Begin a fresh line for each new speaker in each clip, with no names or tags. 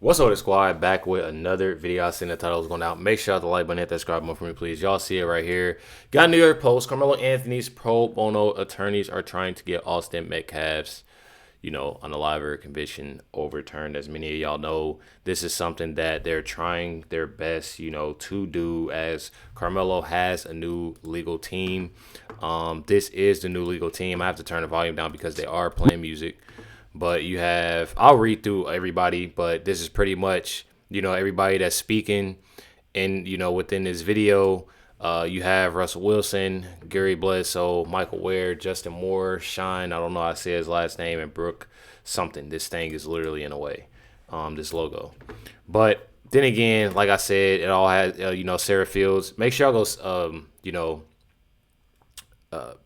What's up, squad? Back with another video. I seen the title was going out. Make sure you hit the like button, hit that subscribe button for me, please. Y'all see it right here. Got New York Post. Carmelo Anthony's pro bono attorneys are trying to get Austin Metcalf's, unalive conviction overturned. As many of y'all know, this is something that they're trying their best, to do, as Carmelo has a new legal team. This is the new legal team. I have to turn the volume down because they are playing music. But I'll read through everybody, but this is pretty much, everybody that's speaking and, within this video. You have Russell Wilson, Gary Bledsoe, Michael Ware, Justin Moore, Chime, I don't know how to say his last name, and Brooke something. This thing is literally in a way, this logo. But then again, like I said, it all has, Sarah Fields. Make sure y'all go,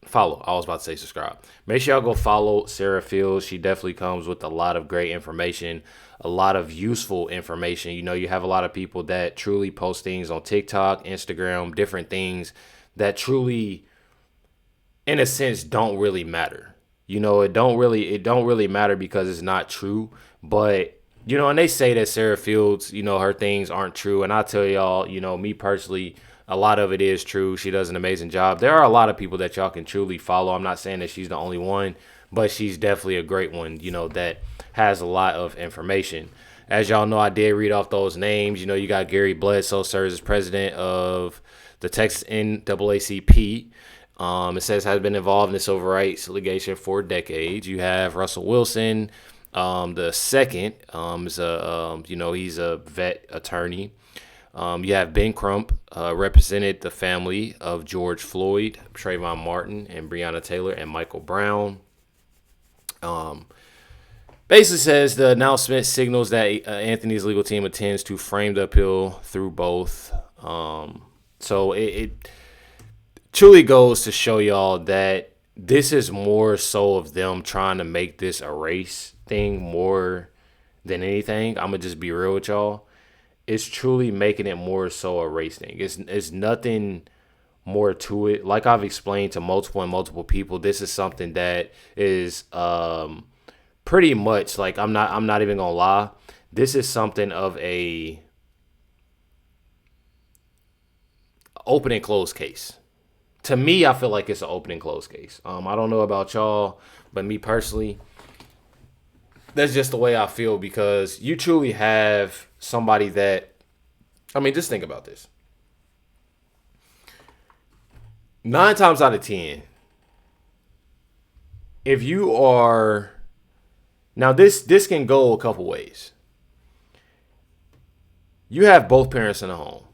follow. I was about to say subscribe. Make sure y'all go follow Sarah Fields. She definitely comes with a lot of great information, a lot of useful information. You have a lot of people that truly post things on TikTok, Instagram, different things that truly, in a sense, don't really matter. It don't really matter because it's not true. But, and they say that Sarah Fields, her things aren't true. And I tell y'all, me personally, a lot of it is true. She does an amazing job. There are a lot of people that y'all can truly follow. I'm not saying that she's the only one, but she's definitely a great one, that has a lot of information. As y'all know, I did read off those names. You got Gary Bledsoe, serves as president of the Texas NAACP. It says has been involved in the civil rights litigation for decades. You have Russell Wilson, the second, is he's a vet attorney. You have Ben Crump, represented the family of George Floyd, Trayvon Martin, and Breonna Taylor, and Michael Brown. Basically says the announcement signals that Anthony's legal team intends to frame the appeal through both. So it truly goes to show y'all that this is more so of them trying to make this a race thing more than anything. I'm going to just be real with y'all. It's truly making it more so a race thing. It's nothing more to it. Like I've explained to multiple people, this is something that is pretty much like I'm not even gonna lie. This is something of a open and closed case. To me, I feel like it's an open and closed case. I don't know about y'all, but me personally, that's just the way I feel, because you truly have somebody that, just think about this. 9 times out of 10, if you are, now this can go a couple ways. You have both parents in the home.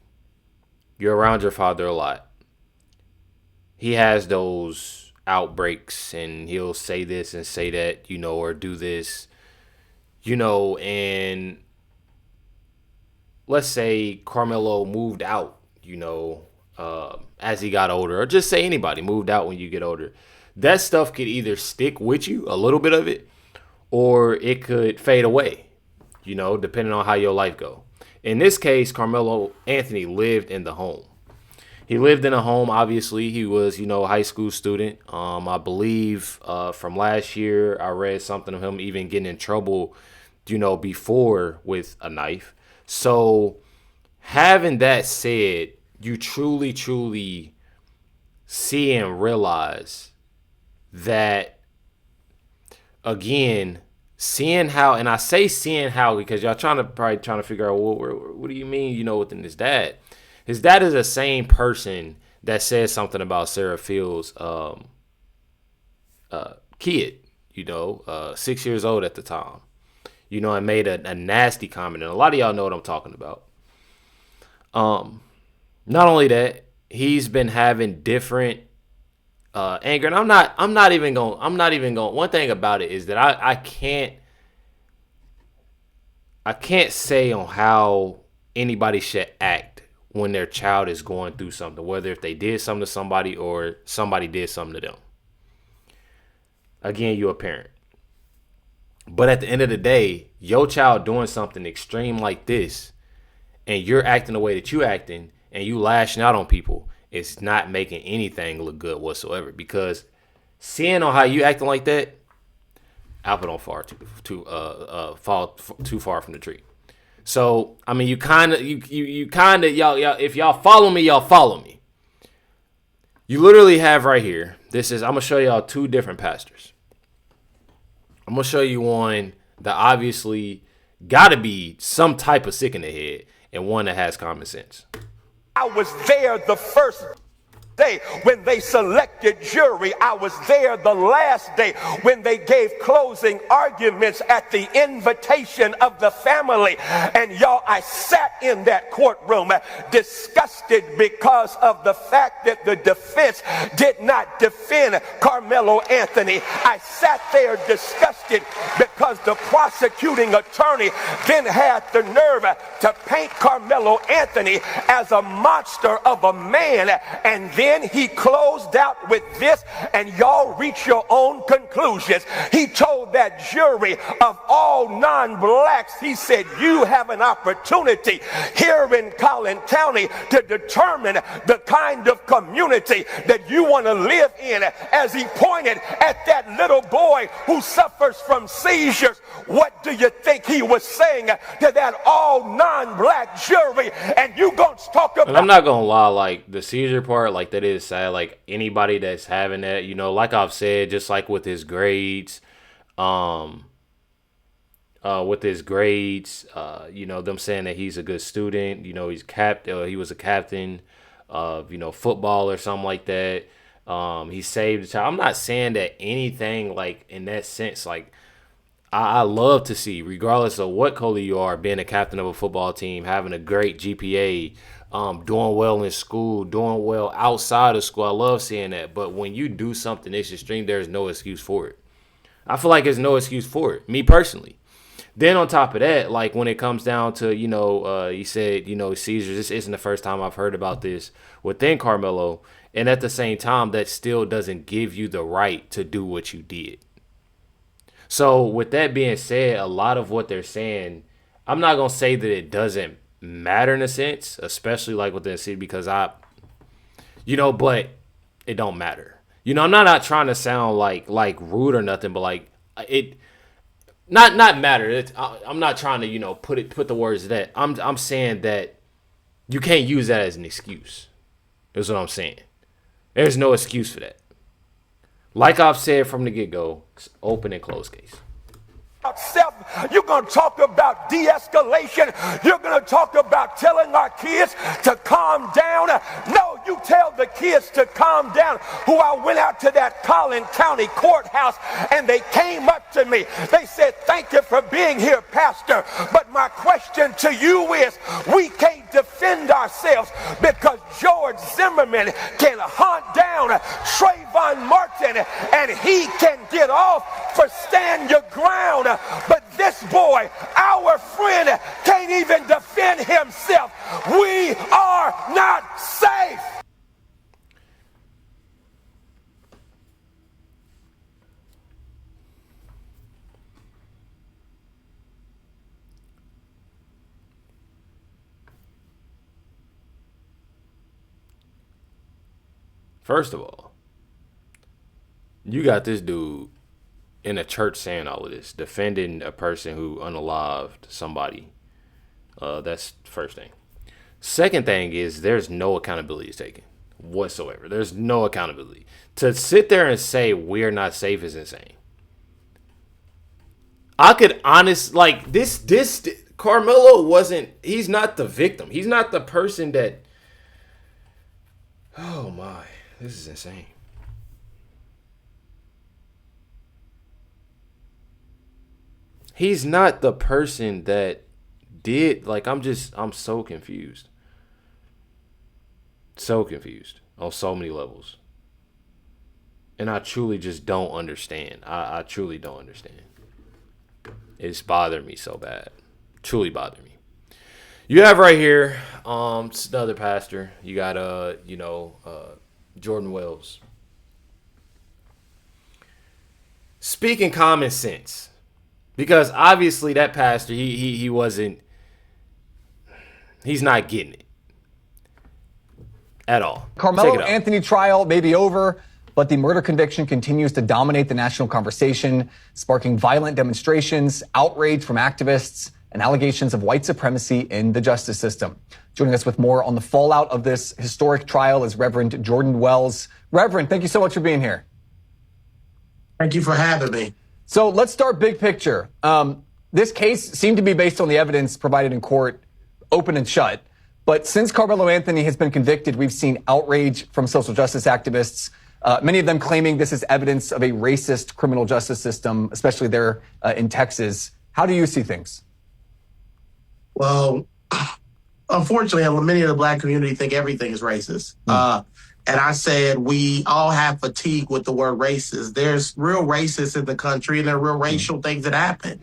You're around your father a lot. He has those outbreaks and he'll say this and say that, or do this, and let's say Karmelo moved out, as he got older, or just say anybody moved out when you get older. That stuff could either stick with you, a little bit of it, or it could fade away, depending on how your life go. In this case, Carmelo Anthony lived in the home. He lived in a home, obviously. He was, a high school student. I believe from last year, I read something of him even getting in trouble, before with a knife. So having that said, you truly see and realize that, again, seeing how, and I say seeing how because y'all probably trying to figure out, what do you mean, within his dad? His dad is the same person that said something about Sarah Fields' kid, 6 years old at the time. And made a nasty comment. And a lot of y'all know what I'm talking about. Not only that, he's been having different anger. And I'm not even going, one thing about it is that I can't say on how anybody should act when their child is going through something, whether if they did something to somebody or somebody did something to them. Again, you're a parent. But at the end of the day, your child doing something extreme like this, and you're acting the way that you acting, and you lashing out on people, it's not making anything look good whatsoever. Because seeing on how you acting like that, apple don't fall too far from the tree. So I mean, you kind of y'all if y'all follow me, y'all follow me. You literally have right here. I'm gonna show y'all two different pastors. I'm gonna show you one that obviously gotta be some type of sick in the head, and one that has common sense.
I was there the first day when they selected jury. I was there the last day when they gave closing arguments at the invitation of the family. And y'all, I sat in that courtroom disgusted because of the fact that the defense did not defend Karmelo Anthony. I sat there disgusted because the prosecuting attorney then had the nerve to paint Karmelo Anthony as a monster of a man, and then he closed out with this, and y'all reach your own conclusions. He told that jury of all non-blacks, he said, you have an opportunity here in Collin County to determine the kind of community that you want to live in. As he pointed at that little boy who suffers from seizures, what do you think he was saying to that all non-black jury? And you gonna talk about...
And I'm not gonna lie, like the seizure part, like that is sad. Like anybody that's having that, you know, like I've said, just like with his grades, you know, them saying that he's a good student, you know, he was a captain of, you know, football or something like that. He saved the child. I'm not saying that anything like in that sense, like I love to see, regardless of what color you are, being a captain of a football team, having a great GPA, doing well in school, doing well outside of school. I love seeing that. But when you do something this extreme, there's no excuse for it. I feel like there's no excuse for it, me personally. Then on top of that, like when it comes down to, you know, you said, you know, seizures, this isn't the first time I've heard about this within Karmelo. And at the same time, that still doesn't give you the right to do what you did. So with that being said, a lot of what they're saying, I'm not going to say that it doesn't matter in a sense, especially like within the city, because but it don't matter. You know, I'm not trying to sound like rude or nothing, but like it not matter. I'm not trying to, you know, put the words to that. I'm saying that you can't use that as an excuse. That's what I'm saying. There's no excuse for that. Like I've said from the get-go, it's open and closed case.
You're going to talk about de-escalation. You're going to talk about telling our kids to calm down. No, you tell the kids to calm down. Who I went out to that Collin County courthouse and they came up to me. They said, thank you for being here, Pastor. But my question to you is, we can't defend ourselves because George Zimmerman can hunt down Trayvon Martin and he can get off for stand your ground. But this boy, our friend, can't even defend himself. We are not safe.
First of all, you got this dude in a church saying all of this, defending a person who unalived somebody. That's the first thing. Second thing is there's no accountability taken whatsoever. There's no accountability. To sit there and say we're not safe is insane. I could this Karmelo he's not the victim. He's not the person that, oh my, this is insane. He's not the person that did, I'm so confused. So confused on so many levels. And I truly just don't understand. I truly don't understand. It's bothered me so bad. Truly bothered me. You have right here, another pastor. You got, Jordan Wells. Speaking common sense. Because obviously that pastor, he's not getting it at all.
Karmelo Anthony trial may be over, but the murder conviction continues to dominate the national conversation, sparking violent demonstrations, outrage from activists, and allegations of white supremacy in the justice system. Joining us with more on the fallout of this historic trial is Reverend Jordan Wells. Reverend, thank you so much for being here.
Thank you for having me.
So let's start big picture. This case seemed to be based on the evidence provided in court, open and shut. But since Karmelo Anthony has been convicted, we've seen outrage from social justice activists, many of them claiming this is evidence of a racist criminal justice system, especially there in Texas. How do you see things?
Well, unfortunately, many of the black community think everything is racist. And I said, we all have fatigue with the word racist. There's real racists in the country, and there are real racial things that happen.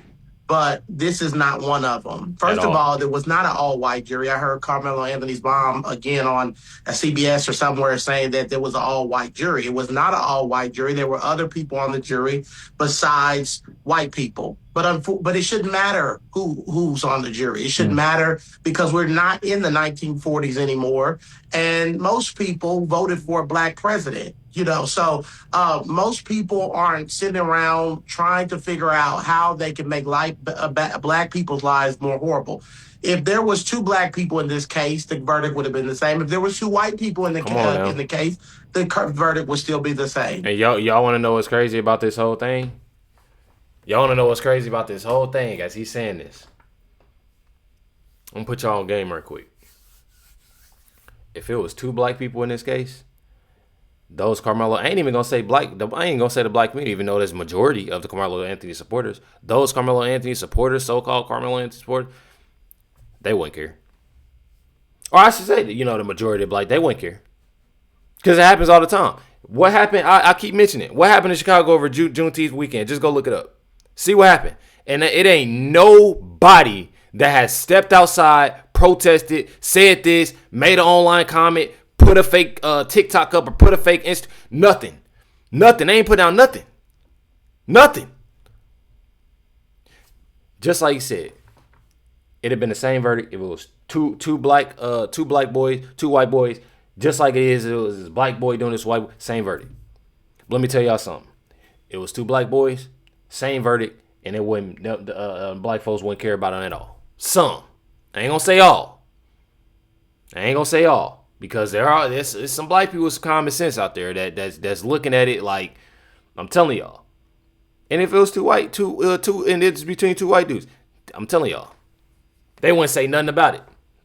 But this is not one of them. First of all, there was not an all-white jury. I heard Karmelo Anthony's mom again on a CBS or somewhere saying that there was an all-white jury. It was not an all-white jury. There were other people on the jury besides white people. But it shouldn't matter who's on the jury. It shouldn't matter because we're not in the 1940s anymore. And most people voted for a black president. So most people aren't sitting around trying to figure out how they can make black people's lives more horrible. If there was 2 black people in this case, the verdict would have been the same. If there was 2 white people in the case, the verdict would still be the same.
And y'all want to know what's crazy about this whole thing? Y'all want to know what's crazy about this whole thing as he's saying this? I'm going to put y'all on game real quick. If it was 2 black people in this case, those Karmelo, I ain't even going to say black, I ain't going to say the black community, even though there's a majority of the Karmelo Anthony supporters. Those Karmelo Anthony supporters, so-called Karmelo Anthony supporters, they wouldn't care. Or I should say, the majority of black, they wouldn't care. Because it happens all the time. What happened, I keep mentioning it. What happened in Chicago over Juneteenth weekend? Just go look it up. See what happened. And it ain't nobody that has stepped outside, protested, said this, made an online comment, put a fake TikTok up or put a fake Insta. Nothing. They ain't put down nothing. Nothing. Just like you said, it'd have been the same verdict if it was two black boys, 2 white boys. Just like it was this black boy doing this white, same verdict. But let me tell y'all something. It was 2 black boys, same verdict, and it wouldn't. Black folks wouldn't care about it at all. Some. I ain't gonna say all. Because there's some black people with some common sense out there that's looking at it like I'm telling y'all. And if it was 2 white, and it's between 2 white dudes, I'm telling y'all, they wouldn't say nothing about it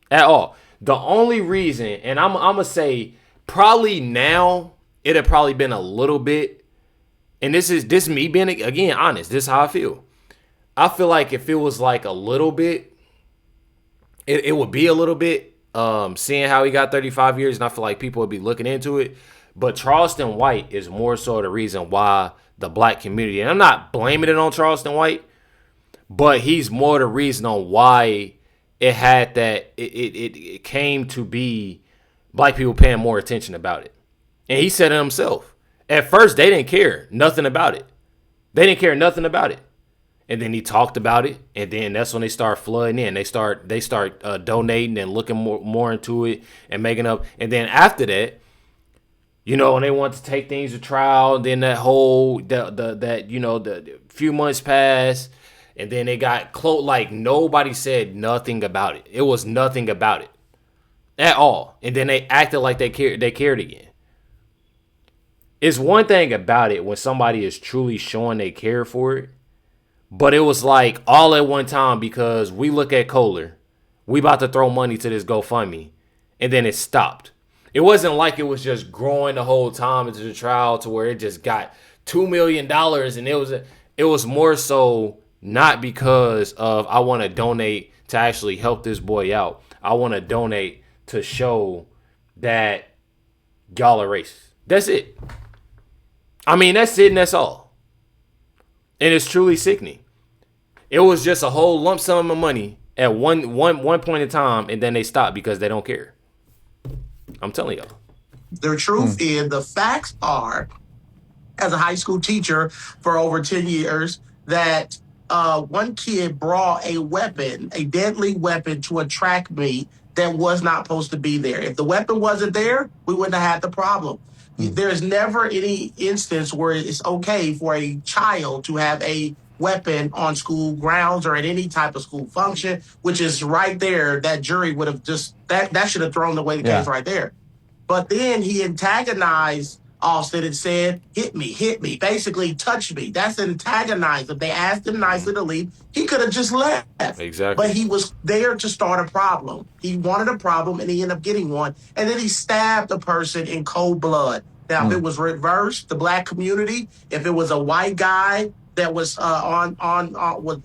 at all. The only reason, and I'm gonna say probably now it'd have probably been a little bit, and this is me being again honest. This is how I feel. I feel like if it was like a little bit, it would be a little bit. Seeing how he got 35 years, and I feel like people would be looking into it. But Charleston White is more so the reason why the black community, and I'm not blaming it on Charleston White, but he's more the reason on why it had that it came to be black people paying more attention about it. And he said it himself. At first, they didn't care nothing about it. And then he talked about it, and then that's when they start flooding in. They start donating and looking more into it and making up. And then after that, when they want to take things to trial, then that whole the few months passed, and then they got close. Like nobody said nothing about it. It was nothing about it at all. And then they acted like they cared again. It's one thing about it when somebody is truly showing they care for it. But it was like all at one time because we look at Kohler. We about to throw money to this GoFundMe. And then it stopped. It wasn't like it was just growing the whole time into the trial to where it just got $2 million. And it was more so not because of I want to donate to actually help this boy out. I want to donate to show that y'all are racist. That's it. I mean, that's it and that's all. And it's truly sickening. It was just a whole lump sum of money at one point in time, and then they stopped because they don't care. I'm telling y'all.
The truth is, the facts are, as a high school teacher for over 10 years, that one kid brought a weapon, a deadly weapon, to a track meet that was not supposed to be there. If the weapon wasn't there, we wouldn't have had the problem. There's never any instance where it's okay for a child to have a weapon on school grounds or at any type of school function, which is right there. That jury would have just that should have thrown away the case right there. But then he antagonized Austin and said, hit me, basically touch me. That's antagonized. If they asked him nicely to leave, he could have just left.
Exactly.
But he was there to start a problem. He wanted a problem and he ended up getting one. And then he stabbed a person in cold blood. Now, if it was reversed, the black community, if it was a white guy that was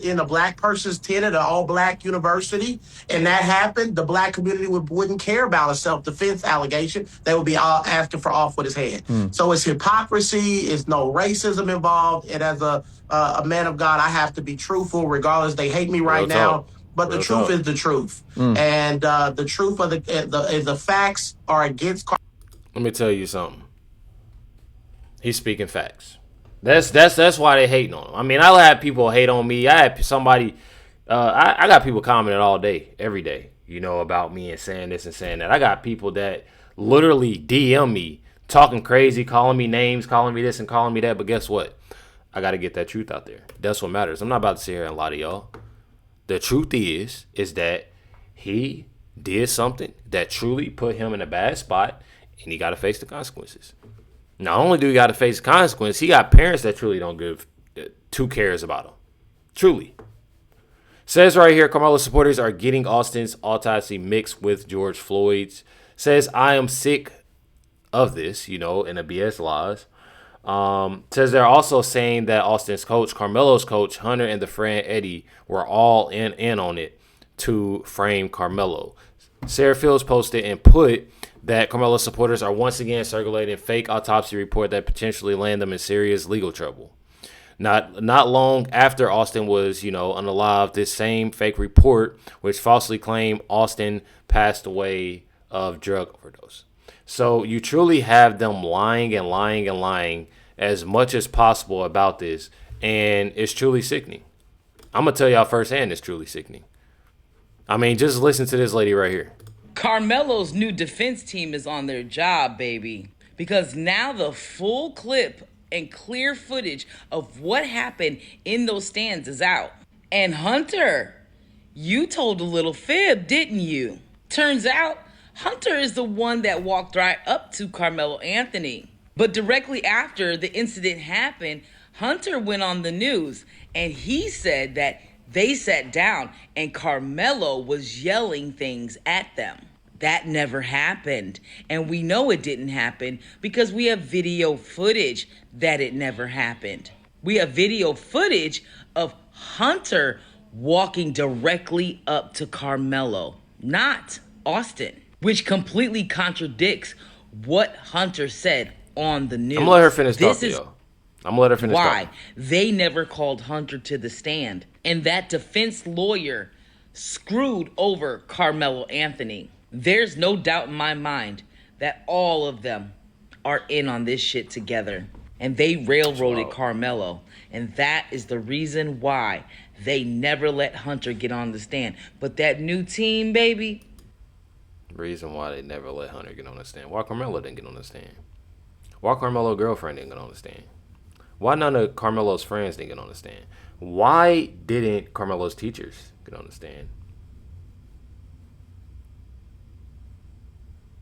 in a black person's tent at an all-black university, and that happened, the black community wouldn't care about a self-defense allegation. They would be all asking for off with his head. So it's hypocrisy. It's no racism involved. And as a man of God, I have to be truthful, regardless. They hate me right now. But the truth is the truth. And the truth of the facts are against.
Let me tell you something. He's speaking facts. That's why they hating on him. I mean, I'll have people hate on me. I had somebody, I got people commenting all day, every day, about me and saying this and saying that. I got people that literally DM me, talking crazy, calling me names, calling me this and calling me that. But guess what? I got to get that truth out there. That's what matters. I'm not about to sit here and lie to y'all. The truth is that he did something that truly put him in a bad spot, and he got to face the consequences. Not only do he got to face the consequence, he got parents that truly don't give two cares about him. Truly. Says right here, Karmelo supporters are getting Austin's autopsy mixed with George Floyd's. Says, I am sick of this, in the BS laws. Says they're also saying that Austin's coach, Karmelo's coach, Hunter, and the friend Eddie were all in on it to frame Karmelo. Sarah Fields posted and put that Karmelo supporters are once again circulating fake autopsy report that potentially land them in serious legal trouble. Not long after Austin was, unalive, this same fake report, which falsely claimed Austin passed away of drug overdose. So you truly have them lying and lying and lying as much as possible about this, and it's truly sickening. I'm going to tell y'all firsthand it's truly sickening. I mean, just listen to this lady right here.
Karmelo's new defense team is on their job, baby. Because now the full clip and clear footage of what happened in those stands is out. And Hunter, you told a little fib, didn't you? Turns out, Hunter is the one that walked right up to Karmelo Anthony. But directly after the incident happened, Hunter went on the news and he said that they sat down and Karmelo was yelling things at them. That never happened. And we know it didn't happen because we have video footage that it never happened. We have video footage of Hunter walking directly up to Karmelo, not Austin, which completely contradicts what Hunter said on the news.
I'm gonna let her finish talking, yo. I'm gonna let her finish
why
talking.
They never called Hunter to the stand. And that defense lawyer screwed over Karmelo Anthony. There's no doubt in my mind that all of them are in on this shit together. And they railroaded Karmelo. And that is the reason why they never let Hunter get on the stand. But that new team, baby.
Reason why they never let Hunter get on the stand. Why Karmelo didn't get on the stand? Why Karmelo's girlfriend didn't get on the stand? Why none of Karmelo's friends didn't get on the stand? Why didn't Karmelo's teachers get on the stand?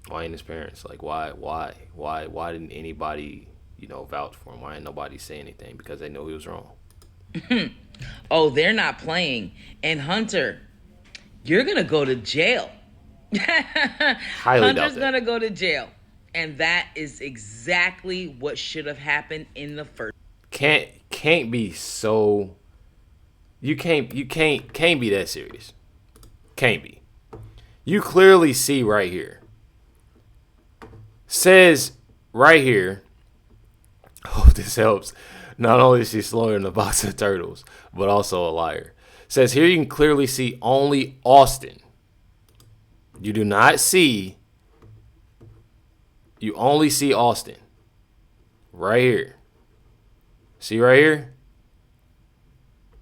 Why ain't his parents? Like, why didn't anybody, vouch for him? Why didn't nobody say anything? Because they know he was wrong.
Oh, they're not playing. And Hunter, you're going to go to jail. Hunter's going to go to jail. And that is exactly what should have happened in the first.
Can't be so. You can't be that serious. Can't be. You clearly see right here. Says right here. Hope this helps. Not only is she slaughtering a box of turtles, but also a liar. Says here you can clearly see only Austin. You do not see. You only see Austin. Right here. See right here?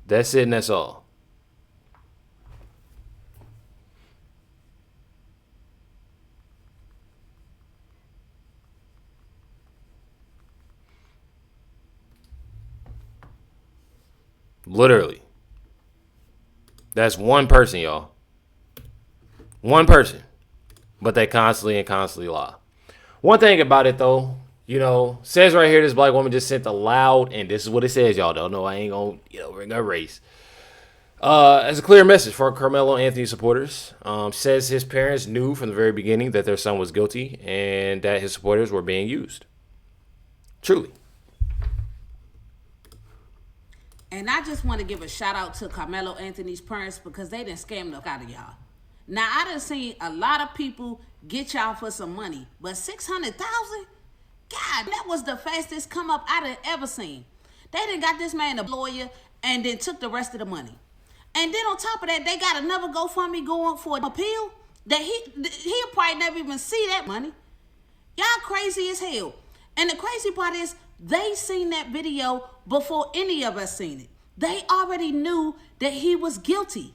That's it and that's all. Literally. That's one person, y'all. One person. But they constantly lie. One thing about it, though, says right here, this black woman just sent a loud, and this is what it says, y'all. Don't know I ain't going to, ring her race. As a clear message for Carmelo Anthony supporters, says his parents knew from the very beginning that their son was guilty and that his supporters were being used. Truly.
And I just want to give a shout out to Carmelo Anthony's parents because they didn't scam the out of y'all. Now, I done seen a lot of people get y'all for some money, but 600,000? God, that was the fastest come up I done ever seen. They done got this man a lawyer and then took the rest of the money. And then on top of that, they got another GoFundMe going for an appeal that he'll probably never even see that money. Y'all crazy as hell. And the crazy part is they seen that video before any of us seen it. They already knew that he was guilty.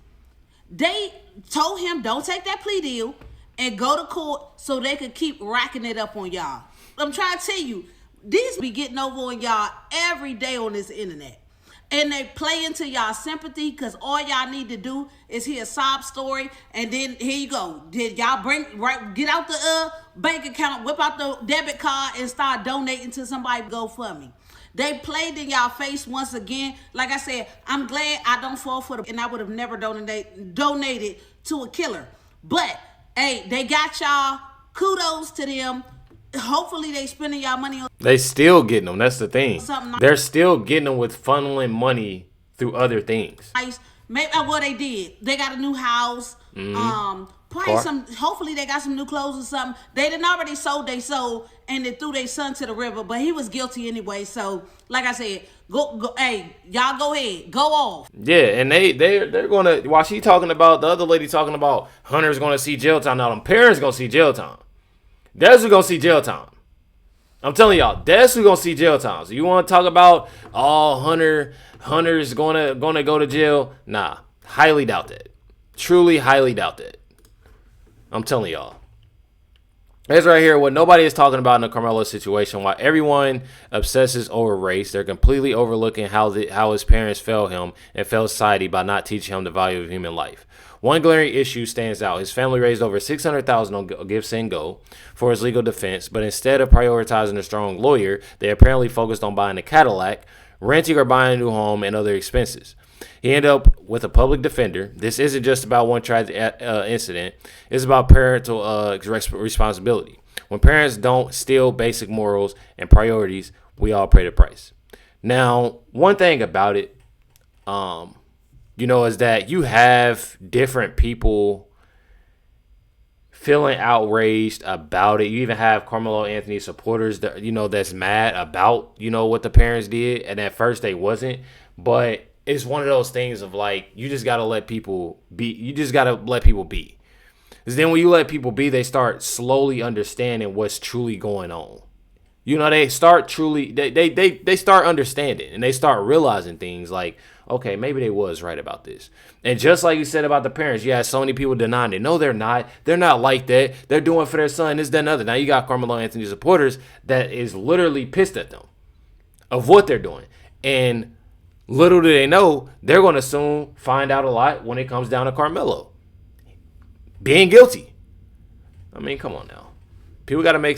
They told him don't take that plea deal and go to court so they could keep racking it up on y'all. I'm trying to tell you, these be getting over on y'all every day on this internet. And they play into y'all sympathy because all y'all need to do is hear a sob story. And then here you go. Did y'all get out the bank account, whip out the debit card and start donating to somebody GoFundMe. They played in y'all face once again. Like I said, I'm glad I don't fall for them. And I would have never donated to a killer. But, hey, they got y'all. Kudos to them. Hopefully they spending y'all money on.
They still getting them. That's the thing. They're still getting them with funneling money through other things.
Maybe what they did. They got a new house. Probably hopefully they got some new clothes or something. They didn't already sold they sold and they threw their son to the river, but he was guilty anyway. So like I said, go hey, y'all go ahead. Go off.
Yeah, and they're gonna while she talking about the other lady talking about Hunter's gonna see jail time. Now them parents gonna see jail time. That's who's gonna see jail time. I'm telling y'all, that's who's gonna see jail time. So you wanna talk about Hunter's gonna go to jail? Nah. Highly doubt that. Truly highly doubt that. I'm telling y'all. That's right here what nobody is talking about in the Karmelo situation. While everyone obsesses over race, they're completely overlooking how his parents failed him and failed society by not teaching him the value of human life. One glaring issue stands out. His family raised over $600,000 on Give, Send, Go for his legal defense, but instead of prioritizing a strong lawyer, they apparently focused on buying a Cadillac, renting or buying a new home, and other expenses. He ended up with a public defender. This isn't just about one tragic incident. It's about parental responsibility. When parents don't steal basic morals and priorities, we all pay the price. Now, one thing about it, is that you have different people feeling outraged about it. You even have Carmelo Anthony supporters that, that's mad about, what the parents did. And at first they wasn't. But it's one of those things of like, you just got to let people be. You just got to let people be. Because then when you let people be, they start slowly understanding what's truly going on. They start they start understanding and they start realizing things like, okay, maybe they was right about this. And just like you said about the parents, you had so many people denying it. No, they're not. They're not like that. They're doing for their son, this, that, and other. Now you got Carmelo Anthony supporters that is literally pissed at them of what they're doing. And little do they know, they're going to soon find out a lot when it comes down to Carmelo being guilty. I mean, come on now. People got to make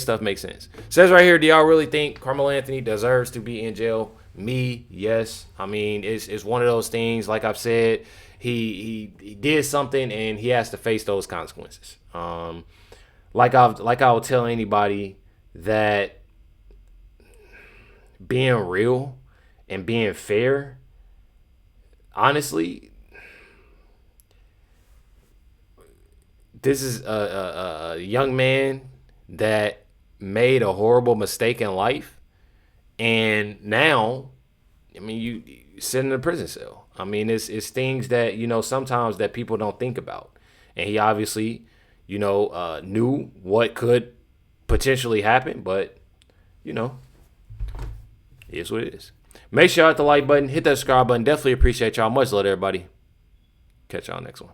stuff make sense. It says right here, do y'all really think Carmelo Anthony deserves to be in jail? Me, yes. I mean, it's one of those things. Like I've said, he did something and he has to face those consequences. Like I would tell anybody that being real and being fair, honestly, this is a young man that made a horrible mistake in life. And now, I mean, you sit in a prison cell. I mean, it's things that, sometimes that people don't think about. And he obviously, knew what could potentially happen. But, it is what it is. Make sure you hit the like button, hit that subscribe button. Definitely appreciate y'all. Much love, everybody. Catch y'all next one.